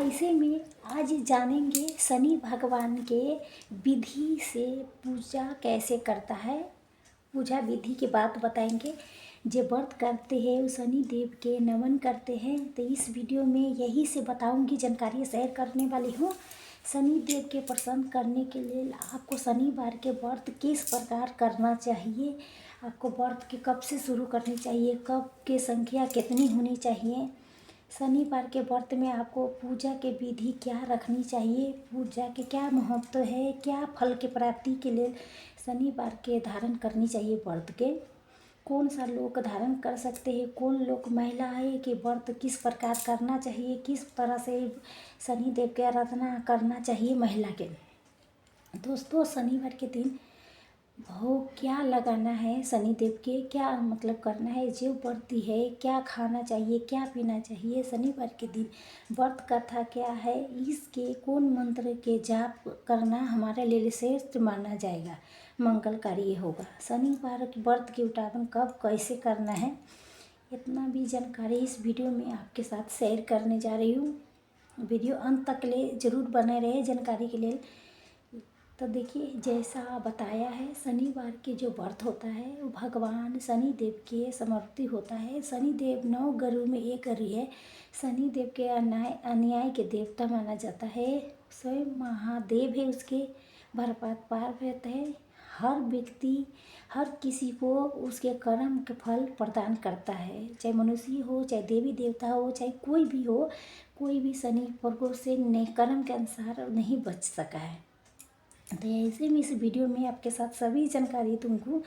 ऐसे में आज जानेंगे शनि भगवान के विधि से पूजा कैसे करता है। पूजा विधि की बात बताएंगे। जो व्रत करते हैं वो शनि देव के नमन करते हैं, तो इस वीडियो में यही से बताऊंगी, जानकारी शेयर करने वाली हूँ। शनि देव के प्रसन्न करने के लिए आपको शनिवार के व्रत किस प्रकार करना चाहिए, आपको व्रत के कब से शुरू करनी चाहिए, कब के संख्या कितनी होनी चाहिए, शनिवार के व्रत में आपको पूजा के विधि क्या रखनी चाहिए, पूजा के क्या महत्व है, क्या फल की प्राप्ति के लिए शनिवार के धारण करनी चाहिए व्रत के, कौन सा लोग धारण कर सकते हैं, कौन लोग महिलाएं के व्रत किस प्रकार करना चाहिए, किस तरह से शनि देव की आराधना करना चाहिए महिला के। दोस्तों, शनिवार के दिन भोग क्या लगाना है, शनि देव के क्या मतलब करना है, जो व्रती है क्या खाना चाहिए, क्या पीना चाहिए, शनिवार के दिन व्रत कथा क्या है, इसके कौन मंत्र के जाप करना हमारे लिए श्रेष्ठ माना जाएगा, मंगलकारी होगा, शनिवार के व्रत के उठावन कब कैसे करना है, इतना भी जानकारी इस वीडियो में आपके साथ शेयर करने जा रही हूँ। वीडियो अंत तक ले ज़रूर बने रहे जानकारी के लिए। तो देखिए, जैसा बताया है, शनिवार के जो व्रत होता है वो भगवान शनि देव के समर्पित होता है। शनि देव 9 गुरु में एक गुरु है। शनि देव के अन्याय के देवता माना जाता है। स्वयं महादेव है, उसके भरपात पार रहता है। हर व्यक्ति, हर किसी को उसके कर्म के फल प्रदान करता है, चाहे मनुष्य हो, चाहे देवी देवता हो, चाहे कोई भी हो, कोई भी शनि प्रकोप से कर्म के अनुसार नहीं बच सका है। तो ऐसे में इस वीडियो में आपके साथ सभी जानकारी दूंगी।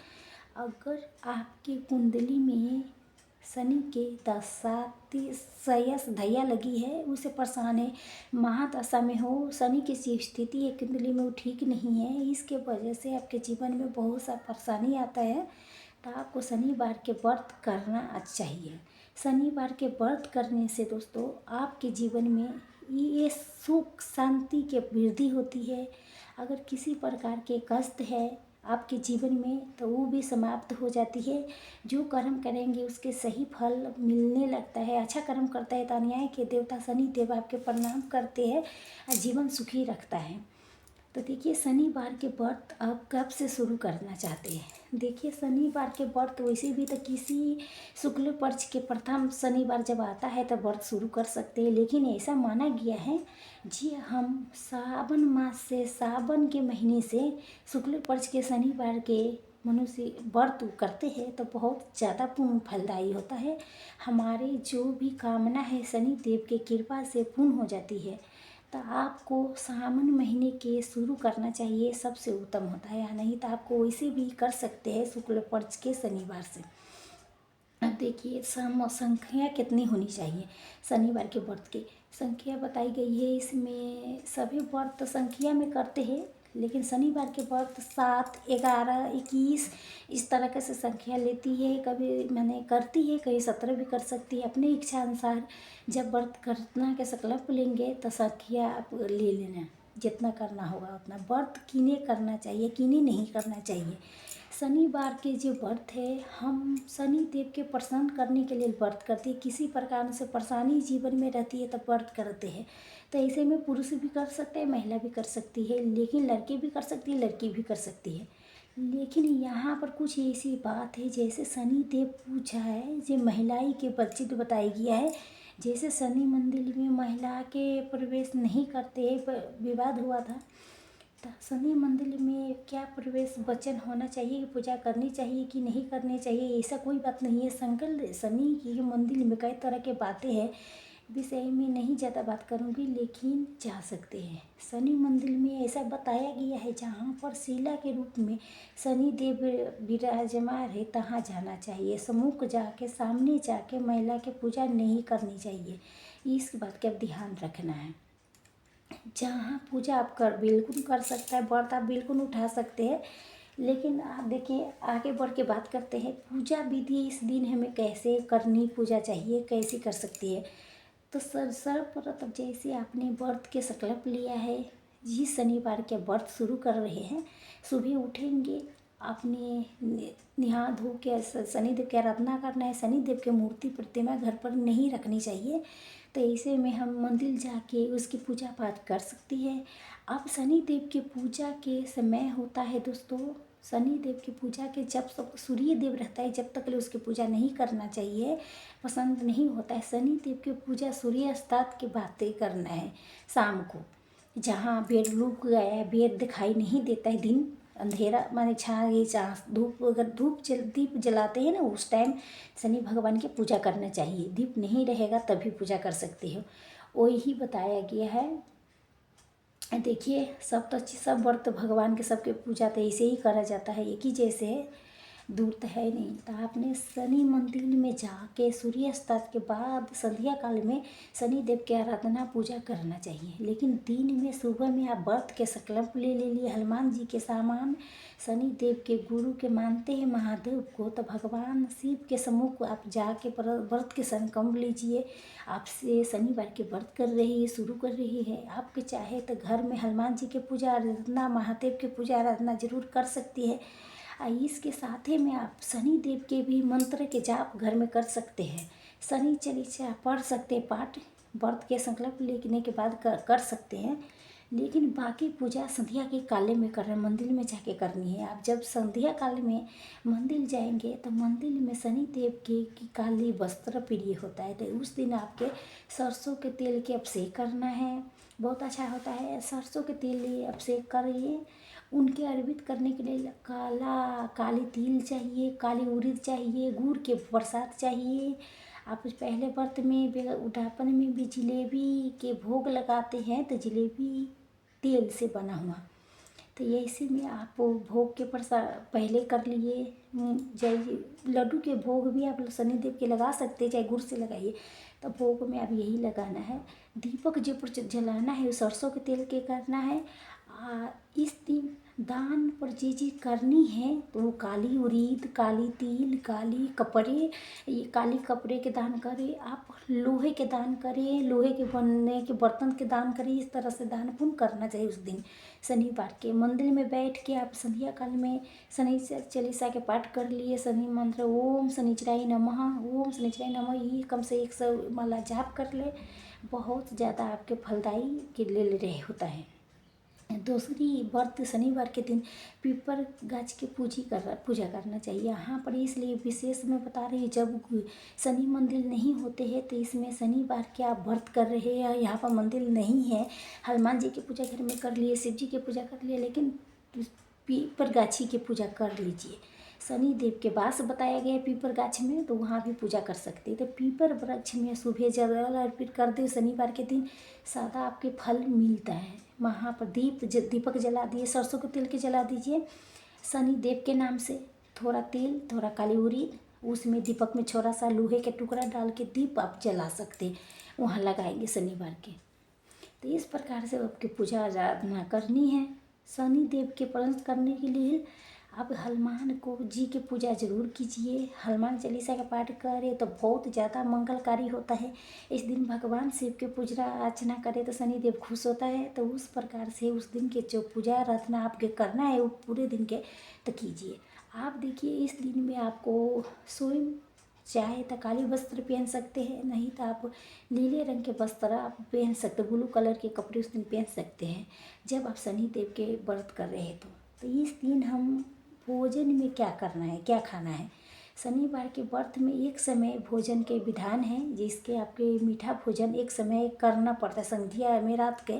अगर आपकी कुंडली में शनि के दशा सयस धैया लगी है, उसे परेशान है, महादशा में हो, शनि की स्थिति एक कुंडली में वो ठीक नहीं है, इसके वजह से आपके जीवन में बहुत सा परेशानी आता है, तो आपको शनिवार के व्रत करना चाहिए। शनिवार के व्रत करने से दोस्तों आपके जीवन में ये सुख शांति की वृद्धि होती है। अगर किसी प्रकार के कष्ट है आपके जीवन में तो वो भी समाप्त हो जाती है। जो कर्म करेंगे उसके सही फल मिलने लगता है। अच्छा कर्म करता है तो अन्याय के देवता शनि देव आपके प्रणाम करते हैं और जीवन सुखी रखता है। तो देखिए, शनिवार के व्रत आप कब से शुरू करना चाहते हैं। देखिए, शनिवार के व्रत वैसे भी तो किसी शुक्ल पक्ष के प्रथम शनिवार जब आता है तब व्रत शुरू कर सकते हैं, लेकिन ऐसा माना गया है जी, हम सावन मास से, सावन के महीने से शुक्ल पक्ष के शनिवार के मनुष्य व्रत करते हैं तो बहुत ज़्यादा पूर्ण फलदायी होता है। हमारे जो भी कामना है शनि देव के कृपा से पूर्ण हो जाती है। तो आपको सावन महीने के शुरू करना चाहिए, सबसे उत्तम होता है, या नहीं तो आपको वैसे भी कर सकते हैं शुक्ल पक्ष के शनिवार से। अब देखिए, संख्या कितनी होनी चाहिए शनिवार के व्रत की संख्या बताई गई है। इसमें सभी व्रत संख्या में करते हैं, लेकिन शनिवार के व्रत 7, 11, 21 इस तरह से संख्या लेती है। कभी मैंने करती है, कहीं 17 भी कर सकती है, अपनी इच्छा अनुसार। जब व्रत करना के संकल्प लेंगे तो संख्या आप ले लेना, जितना करना होगा उतना। व्रत किने करना चाहिए, किने नहीं करना चाहिए। शनिवार के जो व्रत है, हम शनि देव के प्रसन्न करने के लिए व्रत करते हैं। किसी प्रकार से परेशानी जीवन में रहती है तब व्रत करते हैं। तो ऐसे में पुरुष भी कर सकते हैं, महिला भी कर सकती है, लेकिन लड़के भी कर सकती है, लड़की भी कर सकती है। लेकिन यहाँ पर कुछ ऐसी बात है, जैसे शनि देव पूजा है जो महिलाएं के बच्चे तो बताया गया है। जैसे शनि मंदिर में महिला के प्रवेश नहीं करते, विवाद हुआ था, तो शनि मंदिर में क्या प्रवेश वचन होना चाहिए, पूजा करनी चाहिए कि नहीं करनी चाहिए, ऐसा कोई बात नहीं है। शनि के मंदिर में कई तरह के बातें हैं, विषय में नहीं ज़्यादा बात करूँगी, लेकिन जा सकते हैं। शनि मंदिर में ऐसा बताया गया है जहाँ पर शिला के रूप में शनि देव विराजमान है, तहाँ जाना चाहिए। सम्मुख जाके, सामने जाके महिला की पूजा नहीं करनी चाहिए, इस बात का ध्यान रखना है। जहाँ पूजा आप बिल्कुल कर सकता है, व्रत आप बिल्कुल उठा सकते हैं। लेकिन आप देखिए, आगे बढ़ के बात करते हैं पूजा विधि इस दिन हमें कैसे करनी, पूजा चाहिए कैसे कर सकती है। तो सर्वप्रथम जैसे आपने व्रत के संकल्प लिया है, जिस शनिवार के व्रत शुरू कर रहे हैं, सुबह उठेंगे आपने नहा धो के शनिदेव की आराधना करना है। शनिदेव की मूर्ति प्रतिमा घर पर नहीं रखनी चाहिए। तो ऐसे में हम मंदिर जाके उसकी पूजा पाठ कर सकती है। अब शनिदेव की पूजा के समय होता है दोस्तों, शनिदेव की पूजा के जब तक सूर्य देव रहता है जब तक उसकी पूजा नहीं करना चाहिए, पसंद नहीं होता है। शनिदेव की पूजा सूर्यास्त के बाद ही करना है, शाम को, जहाँ बेर रुक गया है, बेर दिखाई नहीं देता है, दिन अंधेरा माने छा गई, धूप, अगर दीप जलाते हैं ना उस टाइम शनि भगवान की पूजा करना चाहिए। दीप नहीं रहेगा तभी पूजा कर सकते हो, वही बताया गया है। देखिए सब तो सब व्रत भगवान के सबके पूजा तो ऐसे ही करा जाता है, एक ही जैसे है, दूर तो है नहीं। तो आपने शनि मंदिर में जाके सूर्यास्त के बाद संध्या काल में शनि देव की आराधना पूजा करना चाहिए। लेकिन दिन में सुबह में आप व्रत के संकल्प ले लिए हनुमान जी के सामान, शनि देव के गुरु के मानते हैं महादेव को, तो भगवान शिव के सम्मुख आप जाके व्रत के संकल्प लीजिए। आपसे शनिवार के व्रत कर रही है, शुरू कर रही है, आपके चाहे तो घर में हनुमान जी की पूजा आराधना, महादेव की पूजा आराधना जरूर कर सकती है। इसके साथ ही में आप शनि देव के भी मंत्र के जाप घर में कर सकते हैं। शनि चालीसा पढ़ सकते हैं, पाठ व्रत के संकल्प लेने के बाद कर सकते हैं। लेकिन बाकी पूजा संध्या के काले में करना, मंदिर में जाके करनी है। आप जब संध्या काल में मंदिर जाएंगे तो मंदिर में शनि देव की काली वस्त्र प्रिय होता है, तो उस दिन आपके सरसों के तेल के अभिषेक करना है, बहुत अच्छा होता है। सरसों के तेल अभिषेक करिए। उनके अर्पित करने के लिए काली तिल चाहिए, काली उड़द चाहिए, गुड़ के प्रसाद चाहिए। आप पहले व्रत में उद्यापन में भी जिलेबी के भोग लगाते हैं, तो जिलेबी तेल से बना हुआ, तो ऐसे में आप भोग के प्रसाद पहले कर लिए। जय लड्डू के भोग भी आप शनिदेव के लगा सकते हैं, चाहे गुड़ से लगाइए, तो भोग में आप यही लगाना है। दीपक जो जलाना है वो सरसों के तेल के करना है। इस दिन दान पर जी करनी है तो वो काली उड़द, काली तिल, काली कपड़े, ये काली कपड़े के दान करें। आप लोहे के दान करें, लोहे के बनने के बर्तन के दान करें। इस तरह से दान पुण्य करना चाहिए उस दिन शनिवार के। मंदिर में बैठ के आप संध्या काल में शनि चालीसा के पाठ कर लिए, शनि मंत्र ओम शनिचराय नमः, ओम शनिचराय नमः, ये कम से 100 माला जाप कर ले, बहुत ज़्यादा आपके फलदायी के ले रहे होता है। दूसरी व्रत शनिवार के दिन पीपर गाछ की पूजा करना चाहिए। यहाँ पर इसलिए विशेष मैं बता रही हूँ, जब शनि मंदिर नहीं होते हैं तो इसमें शनिवार के आप व्रत कर रहे हैं, यहाँ पर मंदिर नहीं है, हनुमान जी की पूजा घर में कर लिए, शिव जी की पूजा कर लिए, लेकिन पीपर गाछी की पूजा कर लीजिए। शनि देव के वास बताया गया है पीपर गाछ में, तो वहाँ भी पूजा कर सकते हैं। तो पीपर वृक्ष में सुबह जल अर्पित कर दे शनिवार के दिन, सादा आपके फल मिलता है। वहाँ पर दीपक जला दिए, सरसों के तेल के जला दीजिए शनि देव के नाम से, थोड़ा तेल, थोड़ा काली उड़द, उसमें दीपक में थोड़ा सा लोहे के टुकड़ा डाल के दीप आप जला सकते, वहाँ लगाएंगे शनिवार के। तो इस प्रकार से आपकी पूजा आराधना करनी है। शनि देव के प्रसन्न करने के लिए आप हनुमान को जी की पूजा जरूर कीजिए। हनुमान चालीसा का पाठ करें तो बहुत ज़्यादा मंगलकारी होता है। इस दिन भगवान शिव की पूजा अर्चना करें तो शनि देव खुश होता है। तो उस प्रकार से उस दिन के जो पूजा आराधना आपके करना है वो पूरे दिन के तो कीजिए। आप देखिए इस दिन में आपको स्वयं चाहे तो काली वस्त्र पहन सकते हैं, नहीं तो आप नीले रंग के वस्त्र आप पहन सकते, ब्लू कलर के कपड़े उस दिन पहन सकते हैं जब आप शनि देव के व्रत कर रहे हैं। तो इस दिन हम भोजन में क्या करना है, क्या खाना है। शनिवार के व्रत में एक समय भोजन के विधान है, जिसके आपके मीठा भोजन एक समय करना पड़ता है। संध्या में रात के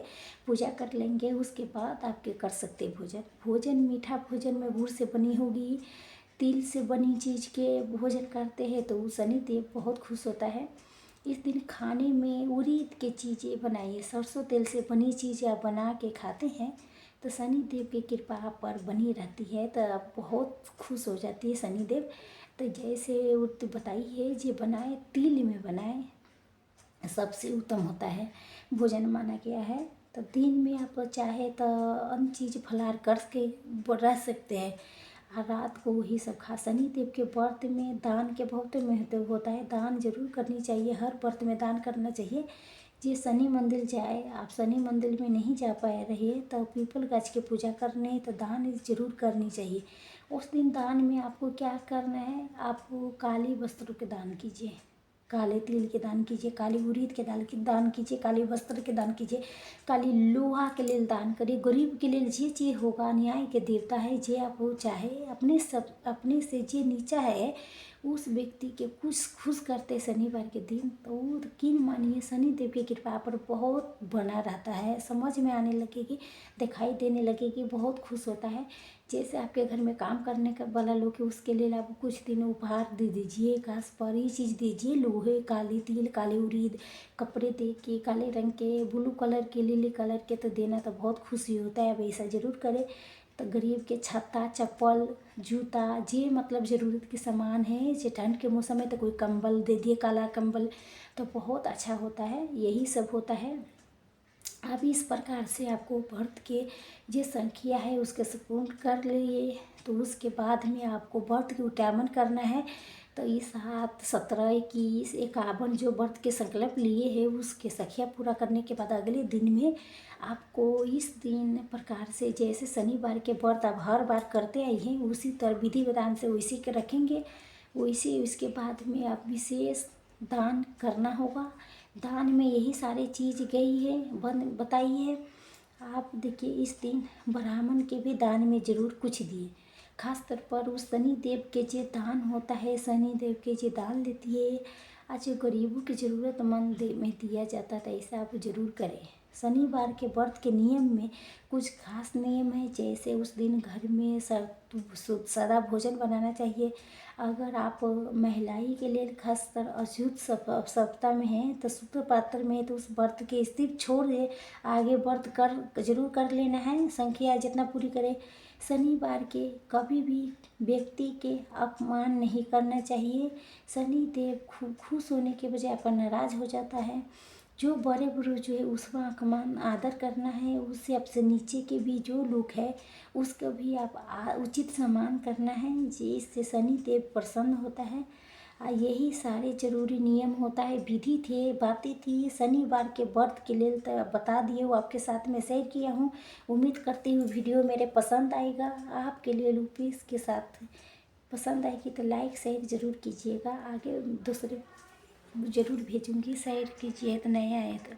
पूजा कर लेंगे, उसके बाद आपके कर सकते भोजन मीठा भोजन में गुड़ से बनी होगी, तिल से बनी चीज़ के भोजन करते हैं तो शनि देव बहुत खुश होता है। इस दिन खाने में उड़द की चीज़ें बनाइए, सरसों तेल से बनी चीज़ें आप बना के खाते हैं तो शनि देव की कृपा आप पर बनी रहती है, तो आप बहुत खुश हो जाती है शनि देव। तो जैसे उड़द बताइए जे बनाए, तिल में बनाए, सबसे उत्तम होता है, भोजन माना गया है। तो दिन में आप चाहे तो अन्य चीज़ फलाहार करके रह सकते हैं, और रात को वही सब खा। शनि देव के व्रत में दान के बहुत महत्व होता है, दान जरूर करनी चाहिए, हर व्रत में दान करना चाहिए। जे शनि मंदिर जाए, आप शनि मंदिर में नहीं जा पाए रहिए तो पीपल गाछ की पूजा करने तो दान जरूर करनी चाहिए। उस दिन दान में आपको क्या करना है, आपको काली वस्त्रों के दान कीजिए, काले तिल के दान कीजिए, काली उड़ीद के दान कीजिए, काली वस्त्र के दान कीजिए, काली लोहा के लिए दान करिए। गरीब के लिए जे चीज होगा, न्याय के देवता है, जे आप वो चाहे अपने से जे नीचा है उस व्यक्ति के खुश करते शनिवार के दिन, तो यकीन मानिए शनि देव की कृपा पर बहुत बना रहता है, समझ में आने लगेगी, दिखाई देने लगेगी, बहुत खुश होता है। जैसे आपके घर में काम करने का वाला लोग है, उसके लिए आप कुछ दिन उपहार दे दीजिए, घास पर ये चीज़ दीजिए, लोहे, काली तिल, काली उड़ीद, कपड़े दे के, काले रंग के, ब्लू कलर के, लीले कलर के, तो देना तो बहुत खुशी होता है। अब ऐसा ज़रूर करें। तो गरीब के छत्ता, चप्पल, जूता, जे मतलब ज़रूरत के सामान है, जे ठंड के मौसम में तो कोई कंबल दे दिए, काला कंबल, तो बहुत अच्छा होता है। यही सब होता है। अब इस प्रकार से आपको व्रत के जो संख्या है उसके संपूर्ण कर लिए, तो उसके बाद में आपको व्रत के उद्यापन करना है। तो इस 7, 17, 21, 51 जो व्रत के संकल्प लिए हैं उसके संख्या पूरा करने के बाद अगले दिन में आपको इस दिन प्रकार से जैसे शनिवार के व्रत आप हर बार करते आई हैं उसी तरह विधि विधान से वैसे के रखेंगे। वैसे उसके बाद में आप विशेष दान करना होगा। दान में यही सारी चीज़ गई है, बताई है। आप देखिए इस दिन ब्राह्मण के भी दान में ज़रूर कुछ दिए, खास तौर पर उस शनि देव के जो दान होता है, शनि देव के जो दान देती है, आज गरीबों की ज़रूरतमंद में दिया जाता था, ऐसा आप ज़रूर करें। शनिवार के व्रत के नियम में कुछ खास नियम है, जैसे उस दिन घर में सादा भोजन बनाना चाहिए। अगर आप महिलाई के लिए खासकर अशुद्ध सप्ताह में है तो शुद्ध पात्र में है तो उस व्रत के स्थिति छोड़ दे, आगे व्रत कर जरूर कर लेना है, संख्या जितना पूरी करे। शनिवार के कभी भी व्यक्ति के अपमान नहीं करना चाहिए। शनि देव खुश होने के बजाय पर नाराज हो जाता है। जो बड़े बुजुर्ग जो है उसका अपमान आदर करना है, उससे आपसे नीचे के भी जो लोग हैं उसका भी आप उचित सम्मान करना है, जिससे शनि देव प्रसन्न होता है। यही सारे जरूरी नियम होता है, विधि थे, बातें थी शनिवार के व्रत के लिए, तो बता दिए वो आपके साथ में शेयर किया हूँ। उम्मीद करती हूँ वीडियो मेरे पसंद आएगा आपके लिए। लुपीस के साथ पसंद आएगी तो लाइक शेयर ज़रूर कीजिएगा, आगे दूसरे ज़रूर भेजूँगी, शेयर कीजिए तो नया आए तो।